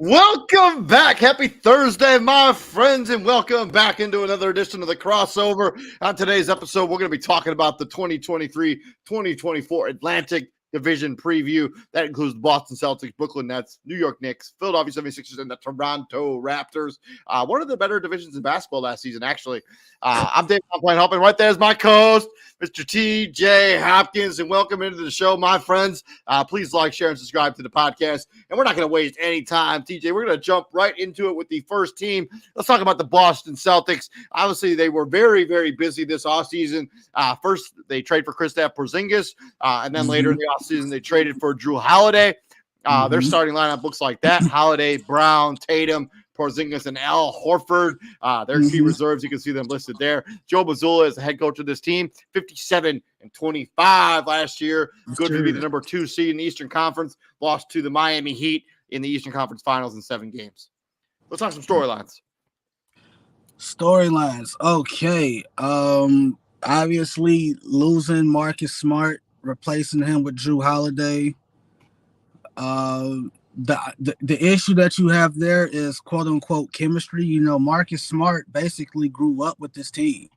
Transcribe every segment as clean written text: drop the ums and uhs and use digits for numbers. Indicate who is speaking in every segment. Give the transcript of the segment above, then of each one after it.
Speaker 1: Welcome back. Happy Thursday, my friends, and welcome back into another edition of the Crossover. On today's episode, we're going to be talking about the 2023-2024 Atlantic Division preview. That includes the Boston Celtics, Brooklyn Nets, New York Knicks, Philadelphia 76ers, and the Toronto Raptors. One of the better divisions in basketball last season, actually. I'm Dave Hoppin. Right there is my co-host, Mr. TJ Hopkins, and welcome into the show, my friends. Please like, share, and subscribe to the podcast. And we're not going to waste any time, TJ. We're going to jump right into it with the first team. Let's talk about the Boston Celtics. Obviously, they were very, very busy this offseason. First, they trade for Kristaps Porzingis, and then later in the offseason, they traded for Drew Holiday. Their starting lineup looks like that. Holiday, Brown, Tatum, Porzingis, and Al Horford. Their key reserves, you can see them listed there. Joe Mazzulla is the head coach of this team, 57-25 last year. Good to be the number 2 seed in the Eastern Conference. Lost to the Miami Heat in the Eastern Conference Finals in 7 games. Let's talk some storylines.
Speaker 2: Okay. Obviously, losing Marcus Smart, replacing him with Drew Holiday. The issue that you have there is quote unquote chemistry. You know, Marcus Smart basically grew up with this team.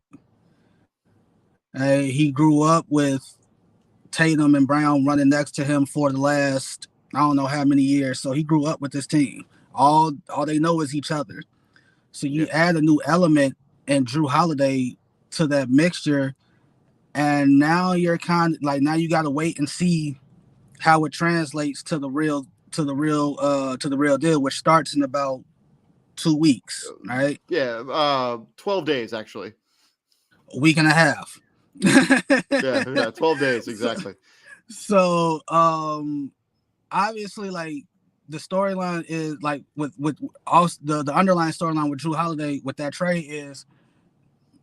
Speaker 2: He grew up with Tatum and Brown running next to him for the last, I don't know how many years. So he grew up with this team. All they know is each other. So you add a new element and Drew Holiday to that mixture, and now you're kind of like, now you got to wait and see how it translates to the real deal, which starts in about 2 weeks, right?
Speaker 1: Yeah, 12 days actually.
Speaker 2: A week and a half.
Speaker 1: yeah, 12 days exactly.
Speaker 2: So obviously, like, the storyline is like with also the underlying storyline with Drew Holiday with that trade is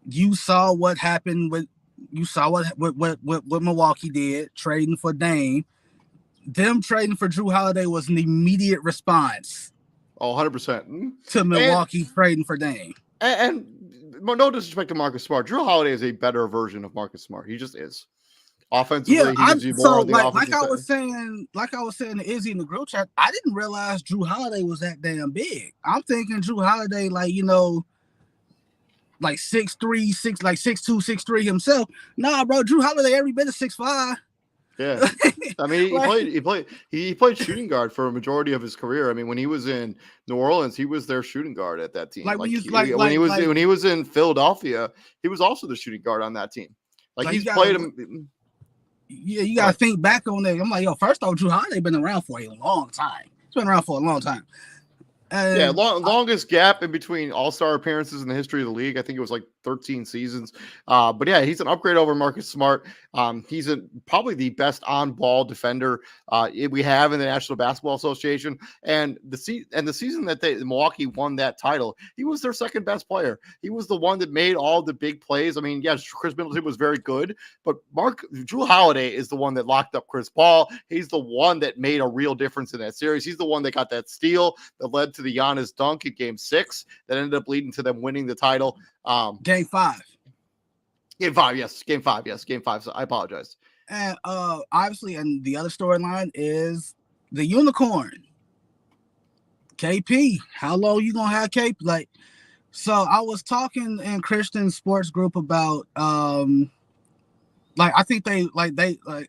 Speaker 2: you saw what happened with what Milwaukee did trading for Dame. Them trading for Drew Holiday was an immediate response.
Speaker 1: 100%.
Speaker 2: To Milwaukee trading for Dame.
Speaker 1: And no disrespect to Marcus Smart. Drew Holiday is a better version of Marcus Smart. He just is. Offensively, he gives you more on the offensive side.
Speaker 2: Like I was saying to Izzy in the group chat, I didn't realize Drew Holiday was that damn big. I'm thinking Drew Holiday, like, you know, like 6'3", 6'2", 6'3" himself. Nah, bro, Drew Holiday every bit of 6'5".
Speaker 1: Yeah. I mean,
Speaker 2: Like,
Speaker 1: he played shooting guard for a majority of his career. I mean, when he was in New Orleans, he was their shooting guard at that team.
Speaker 2: like when you
Speaker 1: When he was in Philadelphia, he was also the shooting guard on that team. Like
Speaker 2: you
Speaker 1: he's
Speaker 2: gotta,
Speaker 1: played him.
Speaker 2: yeah, you gotta think back on it. I'm like, yo, first off, Drew Holiday been around for a long time. He's been around for a long time.
Speaker 1: Yeah,
Speaker 2: And
Speaker 1: longest gap in between All-Star appearances in the history of the league. I think it was like 13 seasons. But yeah, he's an upgrade over Marcus Smart. He's probably the best on-ball defender we have in the National Basketball Association. And the season that Milwaukee won that title, he was their second best player. He was the one that made all the big plays. I mean, yes, Chris Middleton was very good, but Drew Holiday is the one that locked up Chris Paul. He's the one that made a real difference in that series. He's the one that got that steal that led to the Giannis dunk in Game 6 that ended up leading to them winning the title.
Speaker 2: Game 5.
Speaker 1: Game 5, yes. Game 5, yes. Game 5. So I apologize.
Speaker 2: And obviously, and the other storyline is the unicorn. KP. How long you gonna have KP? Like, so I was talking in Christian sports group about like I think they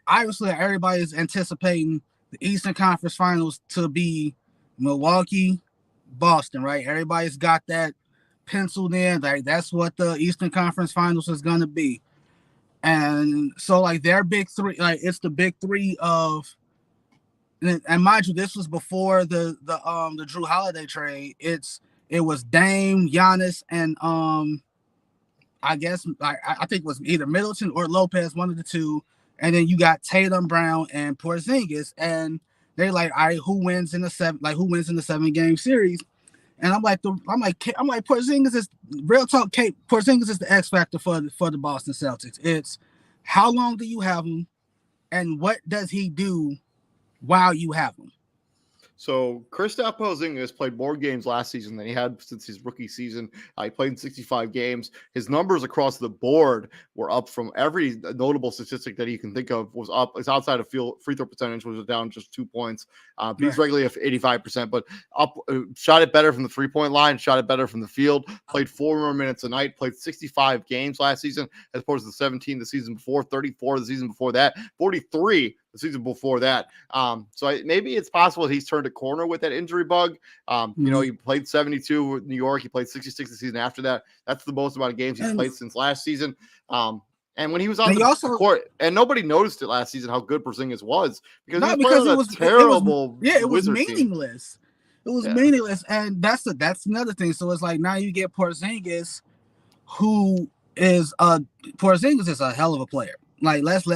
Speaker 2: obviously everybody is anticipating the Eastern Conference Finals to be Milwaukee, Boston, right? Everybody's got that penciled in. Like that's what the Eastern Conference Finals is gonna be. And so like their big three, like it's the big three of, and mind you, this was before the Drew Holiday trade. It was Dame, Giannis, and I guess I think it was either Middleton or Lopez, one of the two. And then you got Tatum, Brown, and Porzingis, and they're like, all right, who wins in the 7-game series? And I'm like, Porzingis is real talk. Porzingis is the X factor for the Boston Celtics. It's how long do you have him, and what does he do while you have him?
Speaker 1: So Kristaps Porzingis played more games last season than he had since his rookie season. He played in 65 games. His numbers across the board were up from every notable statistic that you can think of was up. It's outside of free throw percentage, which was down just 2 points. He's regularly at 85%, but up shot it better from the 3-point line, shot it better from the field, played 4 more minutes a night, played 65 games last season as opposed to the 17 the season before, 34 the season before that, 43 the season before that. Maybe it's possible that he's turned a corner with that injury bug. You know, he played 72 with New York. He played 66 the season after that. That's the most amount of games he's played since last season. And when he was on the court, and nobody noticed it last season how good Porzingis was because it was
Speaker 2: meaningless. It was meaningless, and that's another thing. So it's like now you get Porzingis, who is Porzingis is a hell of a player. Like let's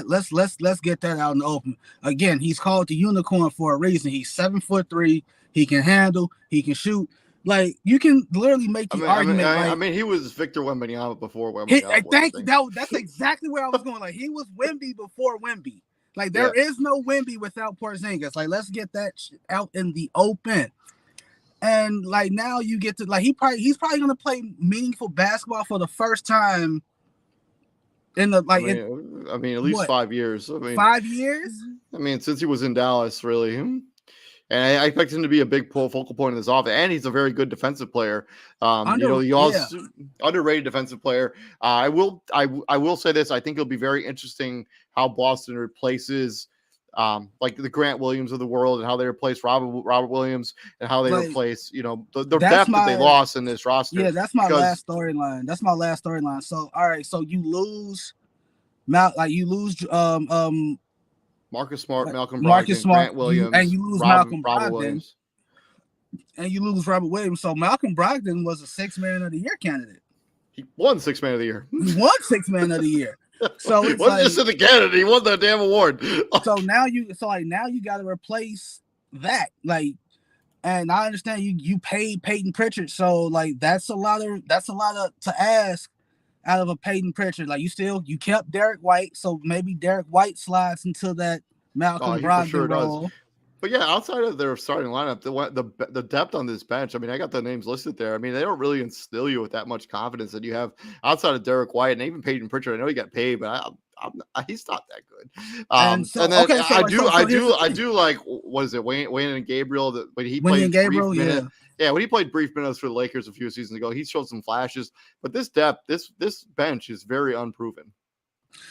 Speaker 2: get that out in the open. Again, he's called the unicorn for a reason. He's 7'3". He can handle. He can shoot. Like you can literally make the argument.
Speaker 1: I mean, he was Victor Wembanyama before Wembanyama.
Speaker 2: That's exactly where I was going. Like he was Wemby before Wemby. Like there is no Wemby without Porzingis. Like let's get that out in the open. And like now you get to like he's probably gonna play meaningful basketball for the first time. In the
Speaker 1: at least 5 years.
Speaker 2: 5 years.
Speaker 1: I mean, since he was in Dallas, really, and I expect him to be a big focal point in this offense. And he's a very good defensive player. Underrated defensive player. I will say this. I think it'll be very interesting how Boston replaces like the Grant Williams of the world and how they replace Robert Williams and how they replace, the depth that they lost in this roster.
Speaker 2: Yeah, that's my last storyline. So, all right, so you lose Marcus Smart, Malcolm Brogdon, Grant Williams, and you lose Malcolm Brogdon. Williams. And you lose Robert Williams. So Malcolm Brogdon was a 6th Man of the Year candidate.
Speaker 1: He won 6th Man of the Year.
Speaker 2: He won 6th Man of the Year. So
Speaker 1: it wasn't just in the candidate. He won the damn award.
Speaker 2: So now you got to replace that. Like, and I understand you paid Peyton Pritchard, so like that's a lot to ask out of a Peyton Pritchard. Like you kept Derek White, so maybe Derek White slides into that Malcolm Brogdon role.
Speaker 1: Does. But yeah, outside of their starting lineup, the depth on this bench, I mean, I got the names listed there. I mean, they don't really instill you with that much confidence that you have outside of Derek White and even Peyton Pritchard. I know he got paid, but he's not that good.
Speaker 2: And so,
Speaker 1: And then
Speaker 2: okay, so
Speaker 1: I
Speaker 2: here's the thing.
Speaker 1: do like, what is it? Wayne and Gabriel, that when he
Speaker 2: Winnie
Speaker 1: played
Speaker 2: and
Speaker 1: brief
Speaker 2: Gabriel,
Speaker 1: minute.
Speaker 2: yeah.
Speaker 1: Yeah, when he played brief minutes for the Lakers a few seasons ago, he showed some flashes. But this depth, this bench is very unproven.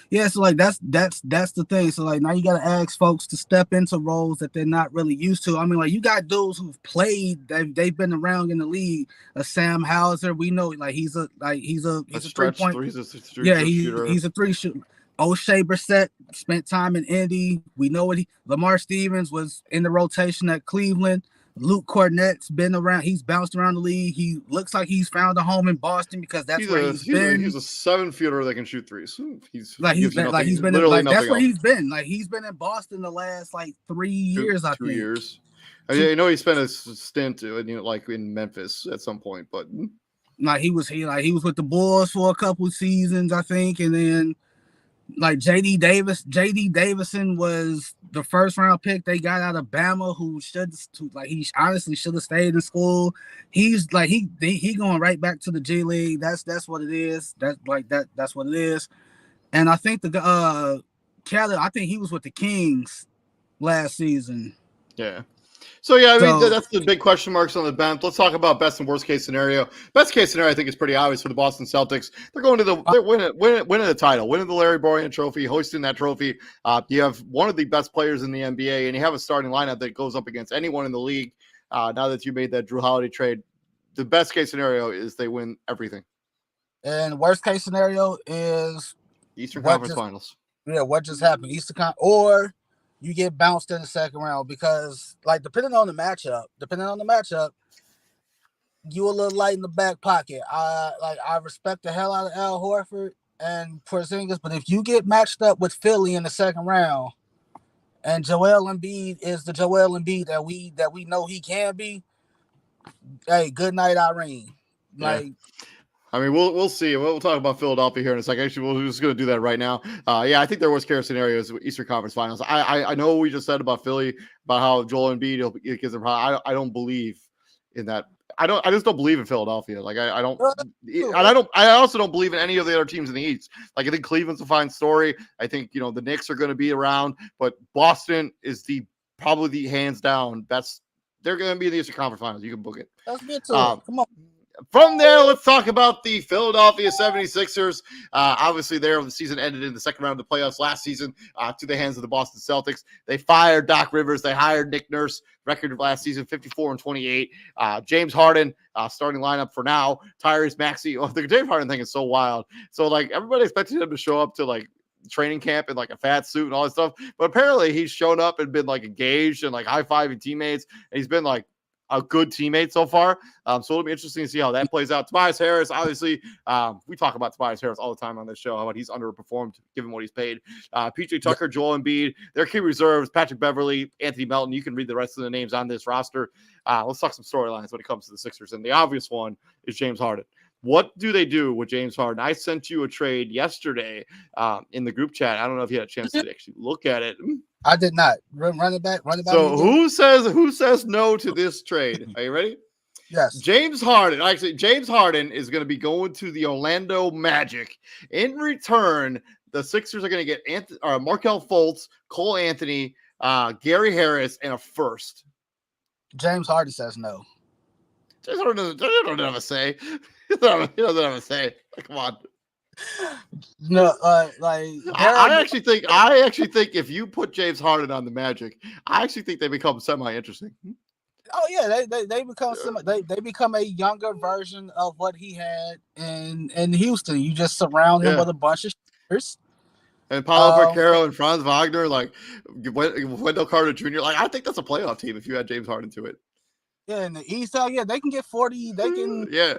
Speaker 2: Yeah, so like that's the thing. So like now you gotta ask folks to step into roles that they're not really used to. I mean, like you got dudes who've played, they've been around in the league. Sam Hauser, we know like he's a
Speaker 1: He's a
Speaker 2: 3-point.
Speaker 1: three, he's a
Speaker 2: Yeah,
Speaker 1: shooter.
Speaker 2: he's a 3 shooter. O'Shea Brissett spent time in Indy. We know what Lamar Stevens was in the rotation at Cleveland. Luke Cornett's been around. He's bounced around the league. He looks like he's found a home in Boston because that's where he's been.
Speaker 1: He's a 7-footer that can shoot threes.
Speaker 2: Like
Speaker 1: He gives you
Speaker 2: he's been
Speaker 1: literally
Speaker 2: like that's
Speaker 1: nothing
Speaker 2: where
Speaker 1: else.
Speaker 2: he's been. Like he's been in Boston the last like 3 years, I
Speaker 1: 2
Speaker 2: think.
Speaker 1: years. I know he spent a stint like in Memphis at some point, but
Speaker 2: like he was with the Bulls for a couple seasons, I think, and then like JD Davison was the first round pick they got out of Bama, who he honestly should have stayed in school. He's like he going right back to the G League. That's what it is. That's what it is. And I think Kelly, I think he was with the Kings last season.
Speaker 1: Yeah. So yeah, I mean that's the big question marks on the bench. Let's talk about best and worst case scenario. Best case scenario, I think, is pretty obvious for the Boston Celtics. They're going to they're winning the title, winning the Larry Borean Trophy, hosting that trophy. You have one of the best players in the NBA, and you have a starting lineup that goes up against anyone in the league. Now that you made that Drew Holiday trade, the best case scenario is they win everything.
Speaker 2: And worst case scenario is
Speaker 1: Eastern Conference Finals.
Speaker 2: Yeah, what just happened? Or you get bounced in the second round because, like, depending on the matchup, you a little light in the back pocket. I respect the hell out of Al Horford and Porzingis, but if you get matched up with Philly in the second round, and Joel Embiid is the Joel Embiid that we know he can be, hey, good night, Irene. Like.
Speaker 1: Yeah. I mean, we'll see. We'll talk about Philadelphia here in a second. Actually, we're just going to do that right now. Yeah, I think their worst case scenario is Eastern Conference Finals. I know we just said about Philly, about how Joel Embiid gives them. I don't believe in that. I just don't believe in Philadelphia. Like I also don't believe in any of the other teams in the East. Like I think Cleveland's a fine story. I think the Knicks are going to be around, but Boston is probably the hands down best. They're going to be in the Eastern Conference Finals. You can book it.
Speaker 2: Let's get to it. Come on.
Speaker 1: From there, let's talk about the Philadelphia 76ers. Obviously, the season ended in the second round of the playoffs last season to the hands of the Boston Celtics. They fired Doc Rivers. They hired Nick Nurse. Record of last season, 54-28. James Harden, starting lineup for now. Tyrese Maxey. Oh, the James Harden thing is so wild. So, like, everybody expected him to show up to, like, training camp in, like, a fat suit and all that stuff. But apparently, he's shown up and been, like, engaged and, like, high-fiving teammates. And he's been, like, a good teammate so far. So it'll be interesting to see how that plays out. Tobias Harris, obviously, we talk about Tobias Harris all the time on this show, how about he's underperformed given what he's paid. PJ Tucker, Joel Embiid, their key reserves, Patrick Beverly, Anthony Melton. You can read the rest of the names on this roster. Let's talk some storylines when it comes to the Sixers. And the obvious one is James Harden. What do they do with James Harden? I sent you a trade yesterday in the group chat. I don't know if you had a chance to actually look at it.
Speaker 2: I did not. Run it back.
Speaker 1: So who says no to this trade? Are you ready?
Speaker 2: Yes.
Speaker 1: James Harden is going to be going to the Orlando Magic. In return, the Sixers are going to get Markelle Fultz, Cole Anthony, Gary Harris, and a first.
Speaker 2: James Harden says no.
Speaker 1: James Harden doesn't have a say. He doesn't have a say. Come on.
Speaker 2: No,
Speaker 1: I actually think if you put James Harden on the Magic, I actually think they become semi-interesting.
Speaker 2: Oh yeah, they become they become a younger version of what he had in Houston. You just surround him with a bunch of shooters.
Speaker 1: And Paulo Vaquero and Franz Wagner, like Wendell Carter Jr. Like I think that's a playoff team if you had James Harden to it.
Speaker 2: Yeah, in the East, they can get 40. They can.
Speaker 1: Yeah.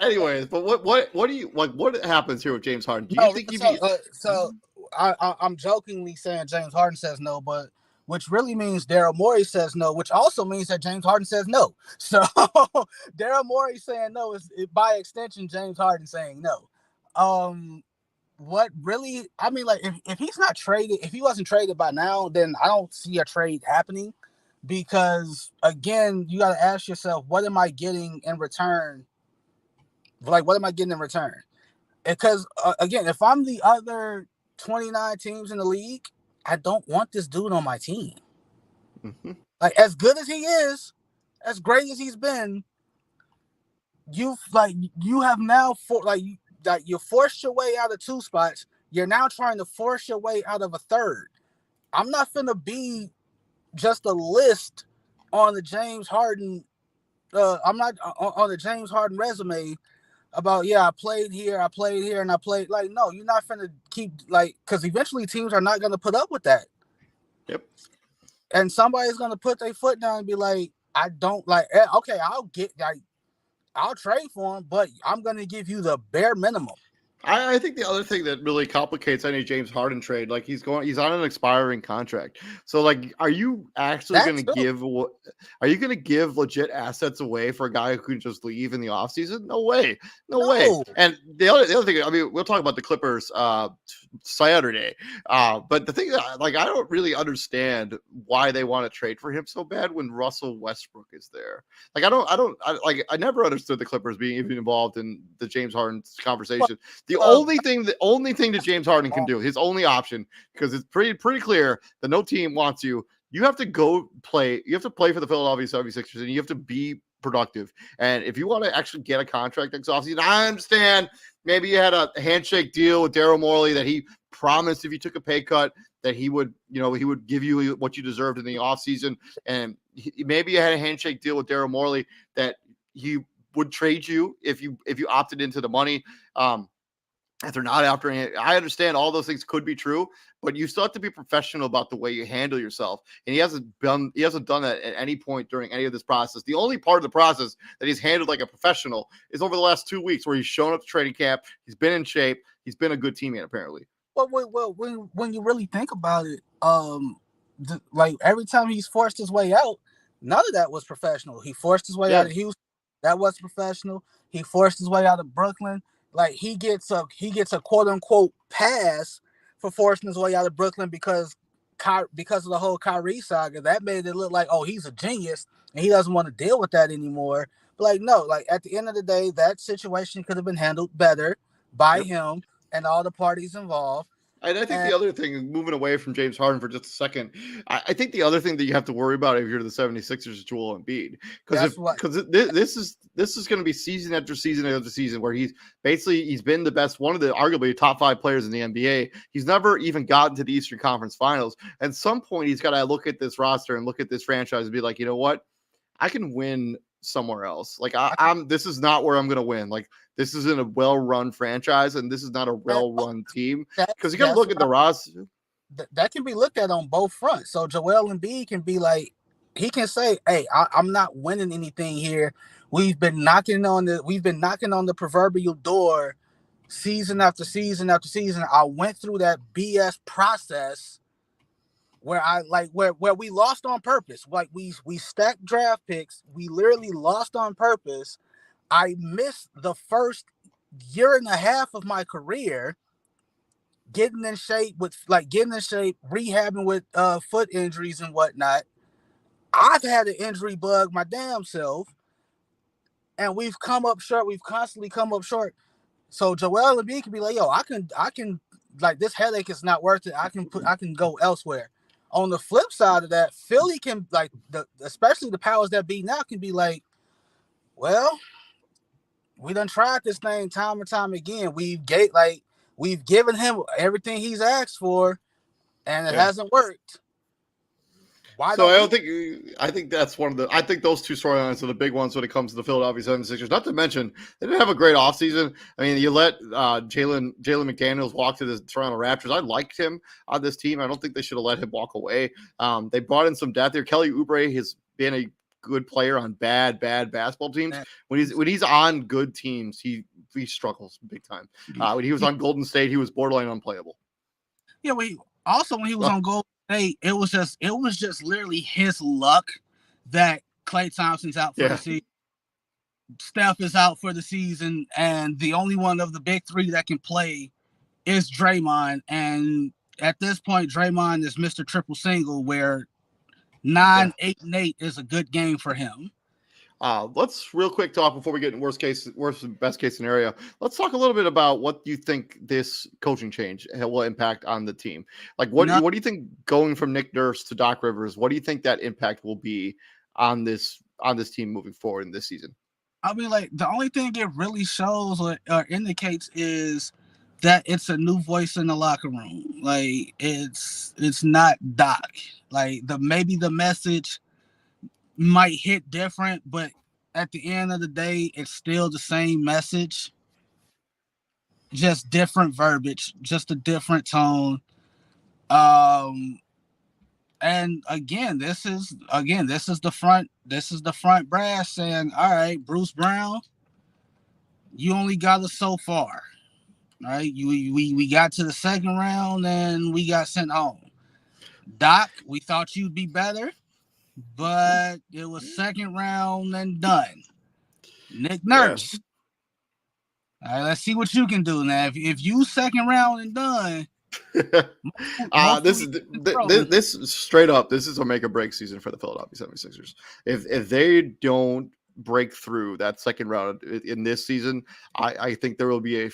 Speaker 1: Anyways, but what do you like? What happens here with James Harden? Do you think
Speaker 2: I'm jokingly saying James Harden says no, but which really means Daryl Morey says no, which also means that James Harden says no. So Daryl Morey saying no is by extension James Harden saying no. What really? I mean, like if he's not traded, if he wasn't traded by now, then I don't see a trade happening. Because again, you got to ask yourself, what am I getting in return? Like, what am I getting in return? Because again, if I'm the other 29 teams in the league, I don't want this dude on my team.
Speaker 1: Mm-hmm.
Speaker 2: Like, as good as he is, as great as he's been, you have now you forced your way out of 2 spots. You're now trying to force your way out of a 3rd. I'm not finna be just a list on the James Harden. I'm not on the James Harden resume about, I played here, and I played. Like, no, you're not finna keep, like, because eventually teams are not gonna put up with that.
Speaker 1: Yep.
Speaker 2: And somebody's gonna put their foot down and be like, I don't like. Okay, I'll trade for him, but I'm gonna give you the bare minimum.
Speaker 1: I think the other thing that really complicates any James Harden trade, like he's on an expiring contract. So like, are you actually going to give legit assets away for a guy who can just leave in the offseason? No way. No way. And the other thing, I mean, we'll talk about the Clippers Saturday. But the thing that, like, I don't really understand why they want to trade for him so bad when Russell Westbrook is there. Like, I never understood the Clippers being even involved in the James Harden conversation. The only thing that James Harden can do, his only option, because it's pretty clear that no team wants you. You have to go play. You have to play for the Philadelphia 76ers, and you have to be productive. And if you want to actually get a contract next offseason, I understand maybe you had a handshake deal with Daryl Morey that he promised if you took a pay cut that he would give you what you deserved in the offseason. And maybe you had a handshake deal with Daryl Morey that he would trade you if you opted into the money. If they're not after it, I understand all those things could be true, but you still have to be professional about the way you handle yourself. And he hasn't done that at any point during any of this process. The only part of the process that he's handled like a professional is over the last 2 weeks, where he's shown up to training camp. He's been in shape. He's been a good teammate, apparently.
Speaker 2: Well, when you really think about it, like, every time he's forced his way out, none of that was professional. He forced his way out of Houston. That was professional. He forced his way out of Brooklyn. Like, he gets a quote unquote pass for forcing his way out of Brooklyn because of the whole Kyrie saga. That made it look like, oh, he's a genius and he doesn't want to deal with that anymore. But like, no, like, at the end of the day, that situation could have been handled better by him and all the parties involved.
Speaker 1: And I think the other thing, moving away from James Harden for just a second, I think the other thing that you have to worry about if you're the 76ers is Joel Embiid. Because this is going to be season after season after season where he's been the best, one of the arguably top 5 players in the NBA. He's never even gotten to the Eastern Conference Finals. At some point, he's got to look at this roster and look at this franchise and be like, you know what? I can win somewhere else. Like, this is not where I'm going to win. Like, this isn't a well-run franchise, and this is not a well-run team. Because you got to look at the roster.
Speaker 2: That can be looked at on both fronts. So Joel Embiid can be like, he can say, "Hey, I'm not winning anything here. We've been knocking on the proverbial door, season after season after season. I went through that BS process where where we lost on purpose. Like, we stacked draft picks. We literally lost on purpose. I missed the first year and a half of my career getting in shape, rehabbing with foot injuries and whatnot. I've had an injury bug my damn self, and we've come up short. We've constantly come up short. So Joel Embiid can be like, yo, I can like, this headache is not worth it. I can go elsewhere. On the flip side of that, Philly can, like, especially the powers that be now, can be like, well, we done tried this thing time and time again. We've given him everything he's asked for, and it hasn't worked.
Speaker 1: I think that's I think those two storylines are the big ones when it comes to the Philadelphia 76ers. Not to mention, they didn't have a great offseason. I mean, you let Jalen McDaniels walk to the Toronto Raptors. I liked him on this team. I don't think they should have let him walk away. They brought in some depth here. Kelly Oubre has been a good player on bad basketball teams. When he's on good teams, he struggles big time. When he was on Golden State, he was borderline unplayable.
Speaker 2: Yeah, when he was on Golden State, it was just literally his luck that Klay Thompson's out for the season. Steph is out for the season, and the only one of the big 3 that can play is Draymond. And at this point, Draymond is Mr. Triple Single, where 9, 8, and 8 is a good game for him.
Speaker 1: Let's real quick talk before we get in best case scenario. Let's talk a little bit about what you think this coaching change will impact on the team. Like, what
Speaker 2: No,
Speaker 1: what do you think going from Nick Nurse to Doc Rivers? What do you think that impact will be on this team moving forward in this season?
Speaker 2: I mean, like the only thing it really shows or indicates is that it's a new voice in the locker room. Like it's not Doc. Like maybe the message might hit different, but at the end of the day, it's still the same message, just different verbiage, just a different tone. Um, and this is the front brass saying, all right, Bruce Brown, you only got us so far. Right? We got to the second round and we got sent home. Doc, we thought you'd be better, but it was second round and done. Nick Nurse. All right, let's see what you can do now. If you second round and done,
Speaker 1: This is straight up. This is a make or break season for the Philadelphia 76ers. If they don't break through that second round in this season, I think there will be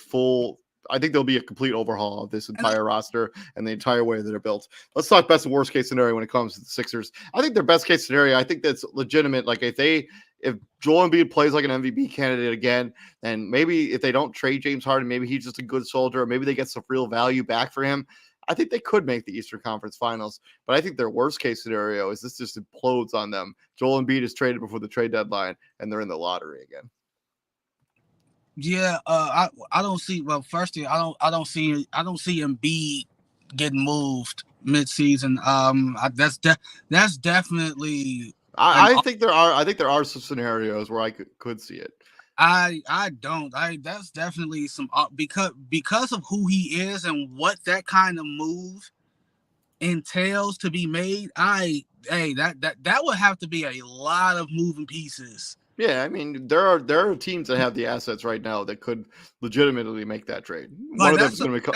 Speaker 1: I think there'll be a complete overhaul of this entire roster and the entire way that they're built. Let's talk best and worst case scenario when it comes to the Sixers. I think their best case scenario, I think that's legitimate. Like if Joel Embiid plays like an MVP candidate again, and maybe if they don't trade James Harden, maybe he's just a good soldier, or maybe they get some real value back for him. I think they could make the Eastern Conference Finals, but I think their worst case scenario is this just implodes on them. Joel Embiid is traded before the trade deadline, and they're in the lottery again.
Speaker 2: Yeah, I don't see. Well, firstly, I don't see Embiid getting moved midseason. That's definitely.
Speaker 1: I think there are some scenarios where I could see it.
Speaker 2: I don't. That's definitely some because of who he is and what that kind of move entails to be made. That would have to be a lot of moving pieces.
Speaker 1: Yeah, I mean there are teams that have the assets right now that could legitimately make that trade.
Speaker 2: Like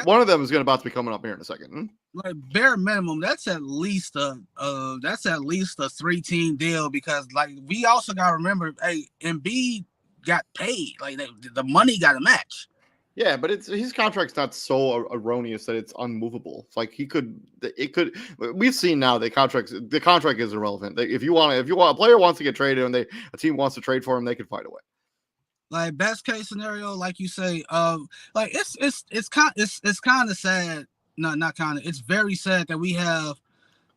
Speaker 1: one of them is about to be coming up here in a second.
Speaker 2: Like bare minimum, that's at least a 3-team deal because like we also got to remember, hey, Embiid got paid, like the money got a match.
Speaker 1: Yeah, but his contract's not so erroneous that it's unmovable. It's like it could. We've seen now the contract is irrelevant. If you want a player wants to get traded and a team wants to trade for him, they can find a way.
Speaker 2: Like best case scenario, like you say, like it's kind of sad. No, not kind of. It's very sad that we have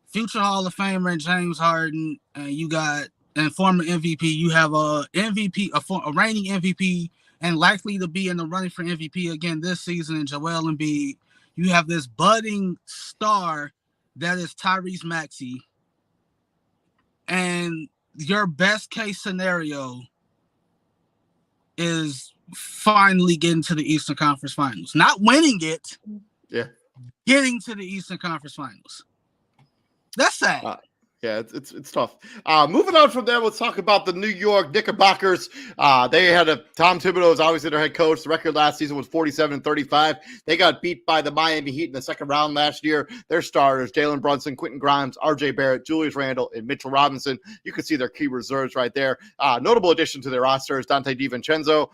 Speaker 2: future Hall of Famer and James Harden, and former MVP. You have a reigning MVP. And likely to be in the running for MVP again this season in Joel Embiid. You have this budding star that is Tyrese Maxey. And your best case scenario is finally getting to the Eastern Conference Finals. Not winning it.
Speaker 1: Yeah. Getting
Speaker 2: to the Eastern Conference Finals. That's sad.
Speaker 1: Yeah, it's tough. Moving on from there, let's talk about the New York Knickerbockers. They had Tom Thibodeau is obviously their head coach. The record last season was 47-35. They got beat by the Miami Heat in the second round last year. Their starters, Jalen Brunson, Quentin Grimes, RJ Barrett, Julius Randle, and Mitchell Robinson. You can see their key reserves right there. Notable addition to their roster is Dante DiVincenzo.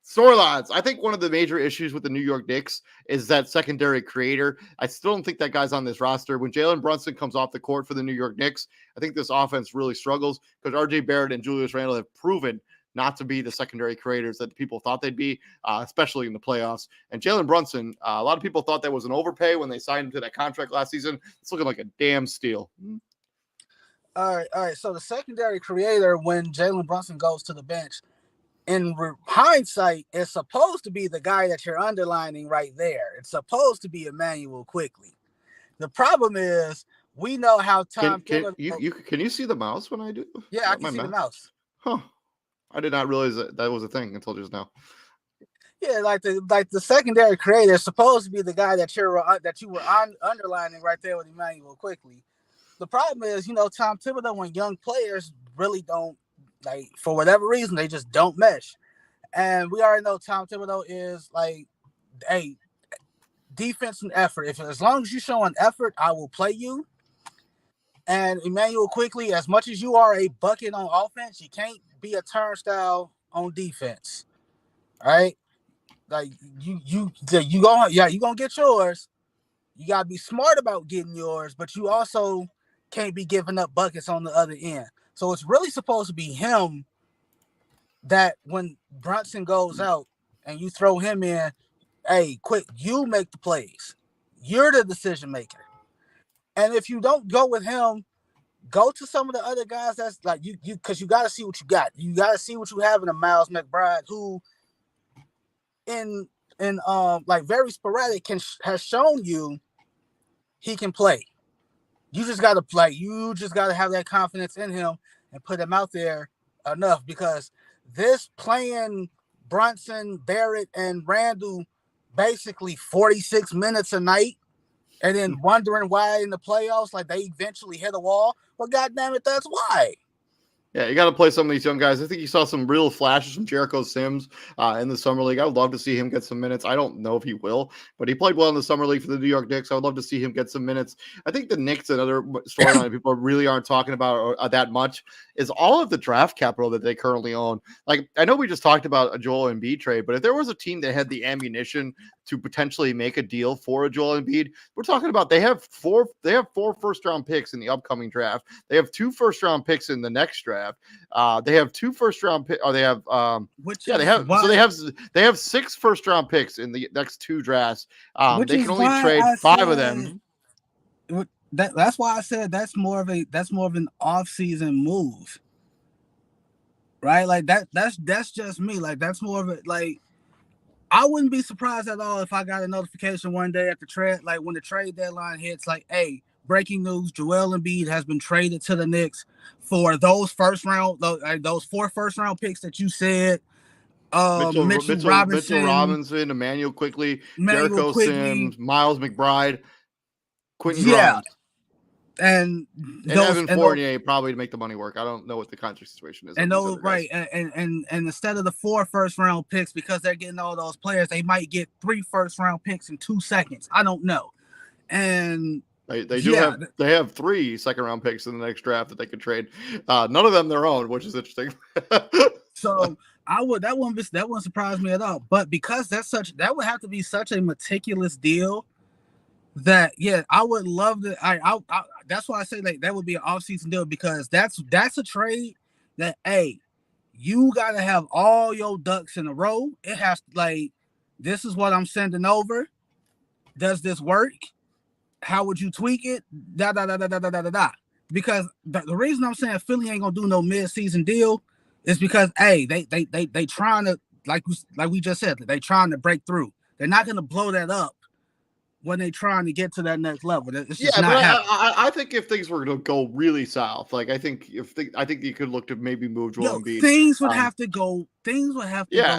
Speaker 1: Storylines. I think one of the major issues with the New York Knicks is that secondary creator. I still don't think that guy's on this roster. When Jalen Brunson comes off the court for the New York Knicks, I think this offense really struggles because RJ Barrett and Julius Randle have proven not to be the secondary creators that people thought they'd be, especially in the playoffs. And Jalen Brunson, a lot of people thought that was an overpay when they signed him to that contract last season. It's looking like a damn steal.
Speaker 2: All right. So the secondary creator, when Jalen Brunson goes to the bench, in hindsight, it's supposed to be the guy that you're underlining right there. It's supposed to be Emmanuel Quickly. The problem is we know how Tom.
Speaker 1: Can you see the mouse when I do?
Speaker 2: Yeah, I can see the mouse.
Speaker 1: Huh. I did not realize that was a thing until just now.
Speaker 2: Yeah, like the secondary creator is supposed to be the guy that you were underlining right there with Emmanuel Quickly. The problem is, Tom Thibodeau, when young players really don't. Like, for whatever reason, they just don't mesh. And we already know Tom Thibodeau is like, hey, defense and effort. As long as you show an effort, I will play you. And Emmanuel Quickly, as much as you are a bucket on offense, you can't be a turnstile on defense. All right? Like you gonna get yours. You gotta be smart about getting yours, but you also can't be giving up buckets on the other end. So it's really supposed to be him that when Brunson goes out and you throw him in, hey, quick, you make the plays. You're the decision maker. And if you don't go with him, go to some of the other guys that's like you because you got to see what you got. You got to see what you have in a Miles McBride who in like very sporadic has shown you he can play. You just got to play. You just got to have that confidence in him and put him out there enough because this playing Brunson, Barrett, and Randall basically 46 minutes a night and then wondering why in the playoffs, like they eventually hit a wall. Well, goddamn it, that's why.
Speaker 1: Yeah, you got to play some of these young guys. I think you saw some real flashes from Jericho Sims in the summer league. I would love to see him get some minutes. I don't know if he will, but he played well in the summer league for the New York Knicks. I would love to see him get some minutes. I think the Knicks, another storyline people really aren't talking about that much, is all of the draft capital that they currently own. Like, I know we just talked about a Joel Embiid trade, but if there was a team that had the ammunition to potentially make a deal for a Joel Embiid, we're talking about they have four first round picks in the upcoming draft. They have 2 first round picks in the next draft. They have 2 first round picks. They have they have 6 first round picks in the next 2 drafts. They can only trade 5 of them.
Speaker 2: That's why I said that's more of an off-season move. Right? Like that's just me. Like that's more of it. Like I wouldn't be surprised at all if I got a notification one day at the trade, like when the trade deadline hits, like, hey, breaking news, Joel Embiid has been traded to the Knicks for those 4 first round picks that you said. Mitchell Robinson,
Speaker 1: Emmanuel Quickly, Jericho Sims, Miles McBride, Quentin Grimes.
Speaker 2: And
Speaker 1: Evan Fournier probably to make the money work. I don't know what the contract situation is.
Speaker 2: And those right, and instead of the 4 first round picks, because they're getting all those players, they might get 3 first round picks in 2 seconds. I don't know. And
Speaker 1: they have 3 second round picks in the next draft that they could trade. None of them their own, which is interesting.
Speaker 2: So that wouldn't surprise me at all. But because that would have to be such a meticulous deal. That I would love to. I that's why I say like that would be an off-season deal because that's a trade that you gotta have all your ducks in a row. It has like this is what I'm sending over. Does this work? How would you tweak it? Because the reason I'm saying Philly ain't gonna do no mid-season deal is because they trying to like we just said they trying to break through. They're not gonna blow that up when they're trying to get to that next level. It's just not happening.
Speaker 1: I think if things were to go really south, like I think you could look to maybe move Joel Embiid.
Speaker 2: Things would have to go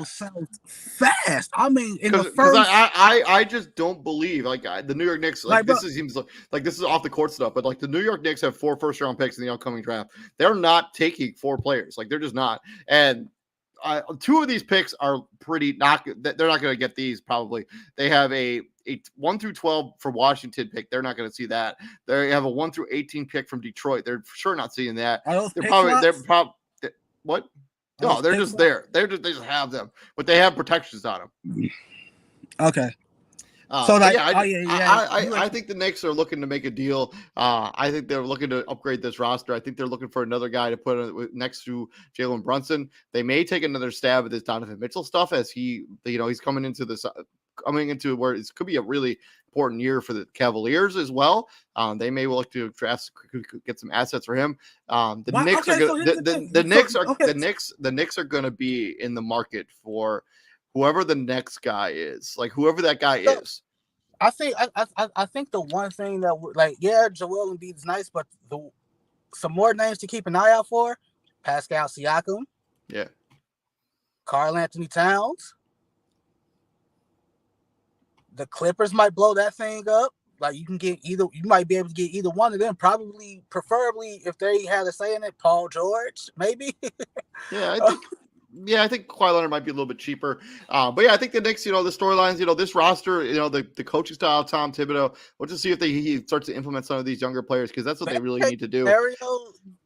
Speaker 2: south fast. I mean, in the first,
Speaker 1: I just don't believe like the New York Knicks. Seems like this is off the court stuff, but like the New York Knicks have 4 first round picks in the upcoming draft. They're not taking 4 players. Like they're just not. And 2 of these picks are pretty not. They're not going to get these probably. They have a 1 through 12 for Washington pick. They're not going to see that. They have a 1 through 18 pick from Detroit. They're for sure not seeing that. They're probably what? No, they're just there. They just have them, but they have protections on them.
Speaker 2: Okay.
Speaker 1: I think the Knicks are looking to make a deal. I think they're looking to upgrade this roster. I think they're looking for another guy to put next to Jalen Brunson. They may take another stab at this Donovan Mitchell stuff as he's coming into where it could be a really important year for the Cavaliers as well. They may look to get some assets for him. The Knicks are going to be in the market for whoever the next guy is, like whoever that guy is.
Speaker 2: I think the one thing that Joel Embiid is nice, but some more names to keep an eye out for: Pascal Siakam, Karl Anthony Towns. The Clippers might blow that thing up. Like you might be able to get either one of them. Preferably, if they had a say in it, Paul George, maybe.
Speaker 1: Yeah, I think. Yeah, I think Kawhi Leonard might be a little bit cheaper. But yeah, I think the Knicks, the storylines, this roster, the coaching style, Tom Thibodeau, we'll just see if he starts to implement some of these younger players because that's what they really need to do.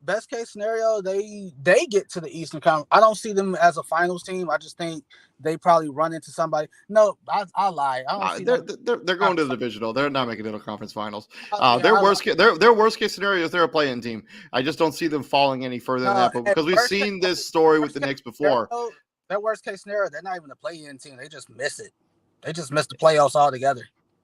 Speaker 2: Best case scenario, they get to the Eastern Conference. I don't see them as a finals team. I just think they probably run into somebody. No, I lie. I don't see them.
Speaker 1: They're going to the divisional. They're not making it to conference finals.
Speaker 2: Yeah,
Speaker 1: their worst case scenario is they're a play-in team. I just don't see them falling any further than that. But because we've seen this story with the Knicks before,
Speaker 2: their worst case scenario, they're not even a play-in team. They just miss it. They just miss the playoffs altogether.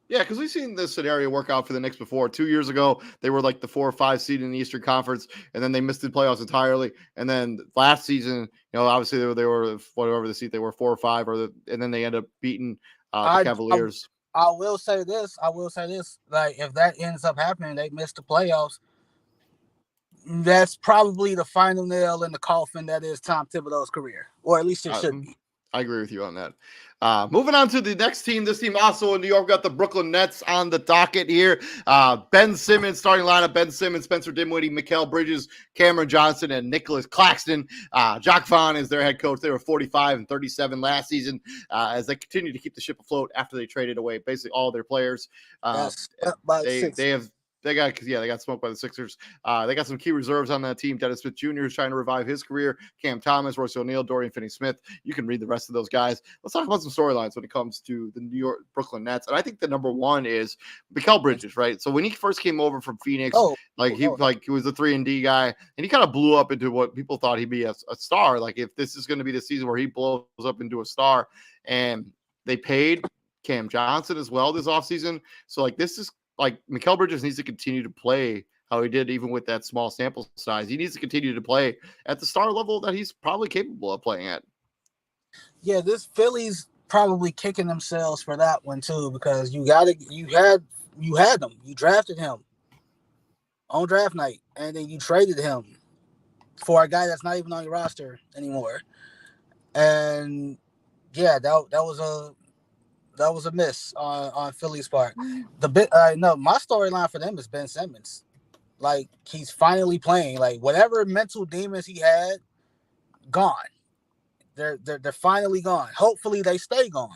Speaker 1: Yeah, because we've seen this scenario work out for the Knicks before. 2 years ago, they were like the 4 or 5 seed in the Eastern Conference, and then they missed the playoffs entirely. And then last season, obviously they were whatever the seed they were 4 or 5, and then they end up beating the Cavaliers.
Speaker 2: I will say this. Like, if that ends up happening, they miss the playoffs. That's probably the final nail in the coffin that is Tom Thibodeau's career, or at least it should be.
Speaker 1: I agree with you on that. Moving on to the next team. This team also in New York, got the Brooklyn Nets on the docket here. Ben Simmons, starting lineup, Ben Simmons, Spencer Dinwiddie, Mikal Bridges, Cameron Johnson, and Nicholas Claxton. Jacques Vaughn is their head coach. They were 45 and 37 last season as they continue to keep the ship afloat after they traded away basically all their players. They got smoked by the Sixers. They got some key reserves on that team. Dennis Smith Jr. is trying to revive his career. Cam Thomas, Royce O'Neal, Dorian Finney-Smith. You can read the rest of those guys. Let's talk about some storylines when it comes to the Brooklyn Nets. And I think the number one is Mikal Bridges, right? So when he first came over from Phoenix, he was a 3-and-D guy, and he kind of blew up into what people thought he'd be a star. Like, if this is going to be the season where he blows up into a star, and they paid Cam Johnson as well this offseason. So this is Mikal Bridges needs to continue to play how he did, even with that small sample size. He needs to continue to play at the star level that he's probably capable of playing at.
Speaker 2: Yeah, this Philly's probably kicking themselves for that one too, because you had him, you drafted him on draft night, and then you traded him for a guy that's not even on your roster anymore. And yeah, that was a miss on Philly's part. My storyline for them is Ben Simmons. Like, he's finally playing. Like, whatever mental demons he had, gone. They're finally gone. Hopefully they stay gone.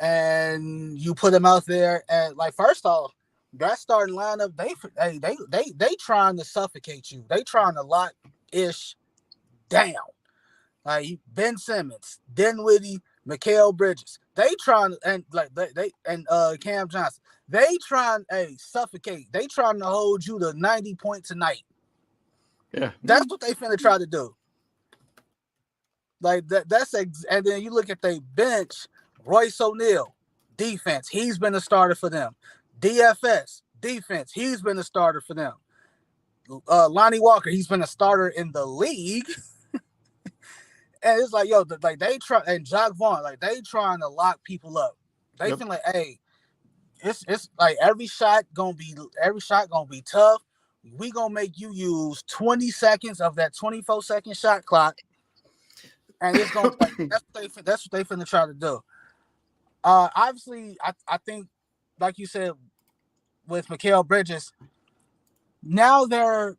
Speaker 2: And you put him out there, and first off, that starting lineup, they trying to suffocate you. They trying to lock Ish down. Like, Ben Simmons, Dinwiddie, Mikal Bridges. They trying and Cam Johnson. They trying suffocate. They trying to hold you to 90 points a night.
Speaker 1: Yeah,
Speaker 2: that's what they finna try to do. Like that. And then you look at their bench. Royce O'Neal, defense. He's been a starter for them. DFS, defense. He's been a starter for them. Lonnie Walker. He's been a starter in the league. And it's they try, and Jacques Vaughn, they trying to lock people up. They feel like, hey, it's like every shot gonna be tough. We gonna make you use 20 seconds of that 24-second shot clock, and it's gonna that's what they finna try to do. Obviously, I think, like you said, with Mikal Bridges, now they're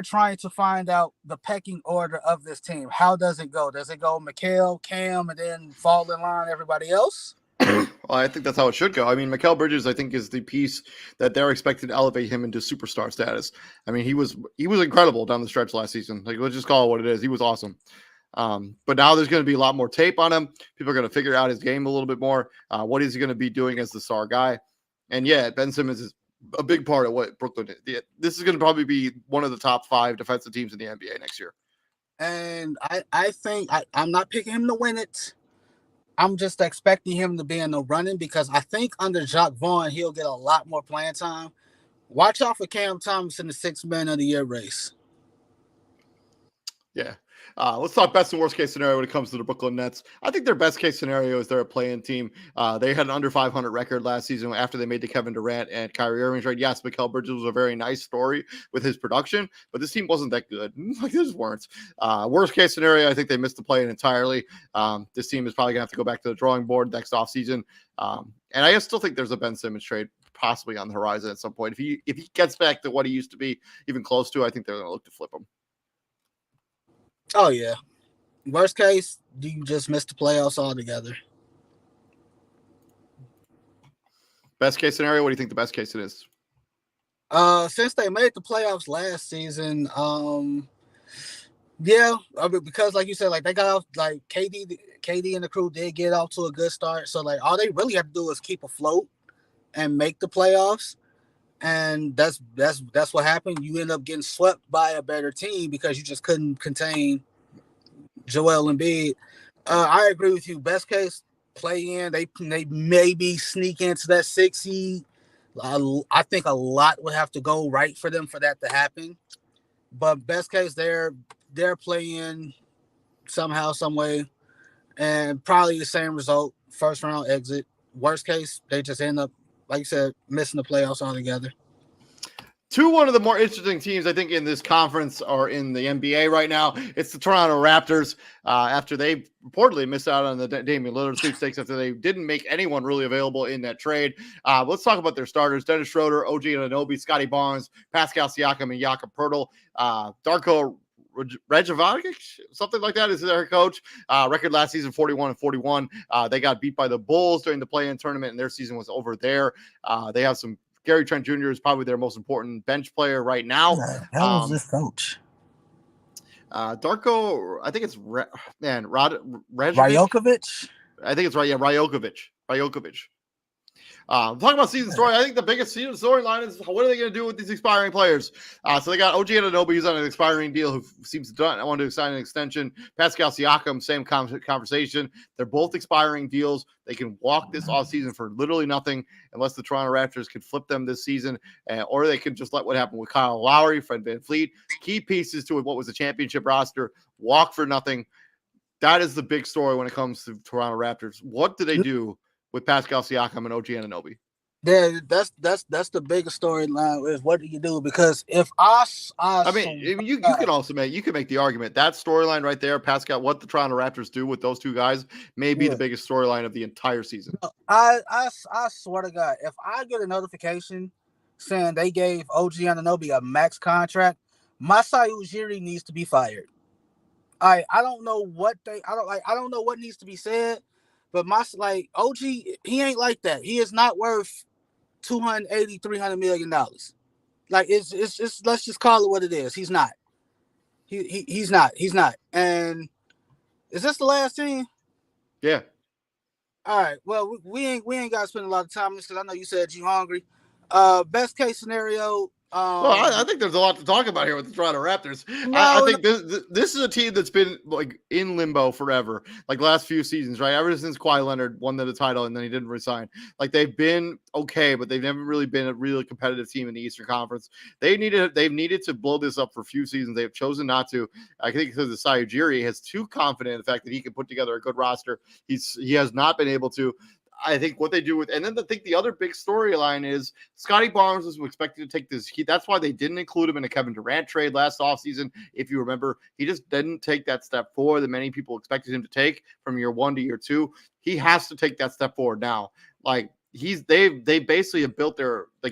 Speaker 2: trying to find out the pecking order of this team. How does it go? Does it go Mikal, Cam, and then fall in line everybody else?
Speaker 1: Well, I think that's how it should go. I mean, Mikal Bridges, I think, is the piece that they're expected to elevate him into superstar status. I mean, he was incredible down the stretch last season. Let's just call it what it is. He was awesome. But now there's going to be a lot more tape on him. People are going to figure out his game a little bit more. What is he going to be doing as the star guy? And yeah, Ben Simmons is a big part of what Brooklyn did. This is going to probably be one of the top 5 defensive teams in the NBA next year.
Speaker 2: And I think I'm not picking him to win it. I'm just expecting him to be in the running, because I think under Jacques Vaughn, he'll get a lot more playing time. Watch out for Cam Thomas in the 6th Man of the Year race.
Speaker 1: Yeah. Let's talk best and worst case scenario when it comes to the Brooklyn Nets. I think their best case scenario is they're a play-in team. They had an under 500 record last season after they made the Kevin Durant and Kyrie Irving trade. Yes, Mikal Bridges was a very nice story with his production, but this team wasn't that good. They just weren't. Worst case scenario, I think they missed the play-in entirely. This team is probably going to have to go back to the drawing board next offseason. And I still think there's a Ben Simmons trade possibly on the horizon at some point. If he gets back to what he used to be, even close to, I think they're going to look to flip him.
Speaker 2: Oh yeah. Worst case, do you just miss the playoffs altogether?
Speaker 1: Best case scenario, what do you think the best case it is?
Speaker 2: Since they made the playoffs last season, yeah, I mean, because like you said, like they got off, like KD and the crew did get off to a good start. So like all they really have to do is keep afloat and make the playoffs, and that's what happened. You end up getting swept by a better team because you just couldn't contain Joel Embiid. I agree with you. Best case, play in. They maybe sneak into that 6 seed. I think a lot would have to go right for them for that to happen. But best case, they're playing somehow, some way, and probably the same result. First round exit. Worst case, they just end up, like you said, missing the playoffs altogether.
Speaker 1: One of the more interesting teams, I think, in this conference or in the NBA right now, it's the Toronto Raptors. After they reportedly missed out on the Damian Lillard sweepstakes, after they didn't make anyone really available in that trade. Let's talk about their starters: Dennis Schroeder, OG Anunoby, Scotty Barnes, Pascal Siakam, and Jakob Poeltl. Darko Rejovic, something like that, is their coach. Record last season 41-41. They got beat by the Bulls during the play-in tournament, and their season was over there. They have some. Gary Trent Jr. is probably their most important bench player right now.
Speaker 2: How was this coach?
Speaker 1: Darko, I think it's
Speaker 2: Rajokovic.
Speaker 1: I think it's right. Yeah, Rajokovic. Talking about season story, I think the biggest season storyline is what are they going to do with these expiring players? So they got OG Anunoby, who's on an expiring deal, who seems to want to sign an extension. Pascal Siakam, same conversation. They're both expiring deals. They can walk this offseason for literally nothing unless the Toronto Raptors could flip them this season, or they can just let what happened with Kyle Lowry, Fred VanVleet, key pieces to what was a championship roster, walk for nothing. That is the big story when it comes to Toronto Raptors. What do they do with Pascal Siakam and OG Anunoby?
Speaker 2: Yeah, that's the biggest storyline is what do you do? Because if
Speaker 1: I mean, you can also make the argument that storyline right there, Pascal, what the Toronto Raptors do with those two guys may be the biggest storyline of the entire season.
Speaker 2: I swear to God, if I get a notification saying they gave OG Anunoby a max contract, Masai Ujiri needs to be fired. I don't know what I don't know what needs to be said, but OG, he ain't like that. He is not worth $280-300 million. Like it's let's just call it what it is. He's not. He's not. And is this the last team?
Speaker 1: Yeah.
Speaker 2: All right. Well, we ain't got to spend a lot of time on this because I know you said you hungry. Best case scenario.
Speaker 1: Well, I think there's a lot to talk about here with the Toronto Raptors. I think this is a team that's been like in limbo forever, like last few seasons, right? Ever since Kawhi Leonard won the title and then he didn't resign. Like they've been okay, but they've never really been a really competitive team in the Eastern Conference. They've needed to blow this up for a few seasons. They've chosen not to. I think because Masai Ujiri has too confident in the fact that he can put together a good roster. He has not been able to. I think what they do with, and then I think the other big storyline is Scotty Barnes was expected to take this. That's why they didn't include him in a Kevin Durant trade last offseason. If you remember, he just didn't take that step forward that many people expected him to take from year 1 to year 2. He has to take that step forward now. Like they basically have built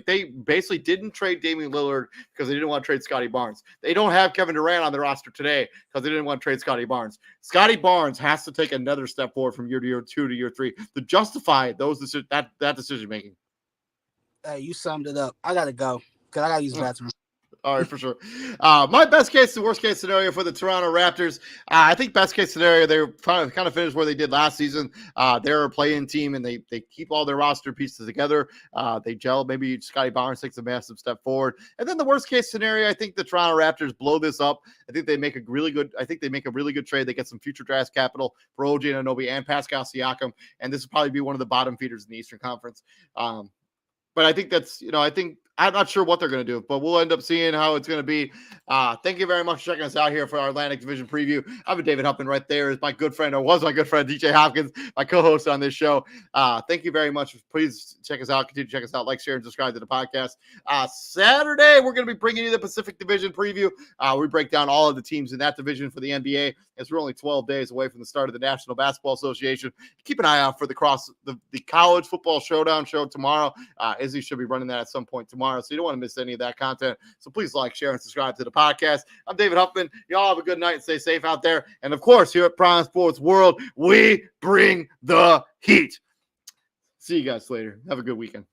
Speaker 1: they basically didn't trade Damian Lillard because they didn't want to trade Scotty Barnes. They don't have Kevin Durant on their roster today because they didn't want to trade Scotty Barnes. Scotty Barnes has to take another step forward from year to year 2 to year 3 to justify that decision making.
Speaker 2: Hey, you summed it up. I gotta go because I gotta use the bathroom.
Speaker 1: All right, for sure. My best case to worst case scenario for the Toronto Raptors. I think best case scenario, they're kind of finished where they did last season. They're a play-in team, and they keep all their roster pieces together. They gel. Maybe Scotty Barnes takes a massive step forward. And then the worst case scenario, I think the Toronto Raptors blow this up. I think they make a really good trade. They get some future draft capital for OG Anunoby and Pascal Siakam, and this will probably be one of the bottom feeders in the Eastern Conference. But I think that's, I'm not sure what they're going to do, but we'll end up seeing how it's going to be. Thank you very much for checking us out here for our Atlantic Division preview. I'm with David Huffman right there is my good friend, or was my good friend, DJ Hopkins, my co-host on this show. Thank you very much. Please check us out. Continue to check us out. Like, share, and subscribe to the podcast. Saturday, we're going to be bringing you the Pacific Division preview. We break down all of the teams in that division for the NBA, as we're only 12 days away from the start of the National Basketball Association. Keep an eye out for the College Football Showdown show tomorrow. Izzy should be running that at some point tomorrow, so you don't want to miss any of that content. So please like, share, and subscribe to the podcast. I'm David Huffman. Y'all have a good night and stay safe out there. And of course, here at Prime Sports World, we bring the heat. See you guys later. Have a good weekend.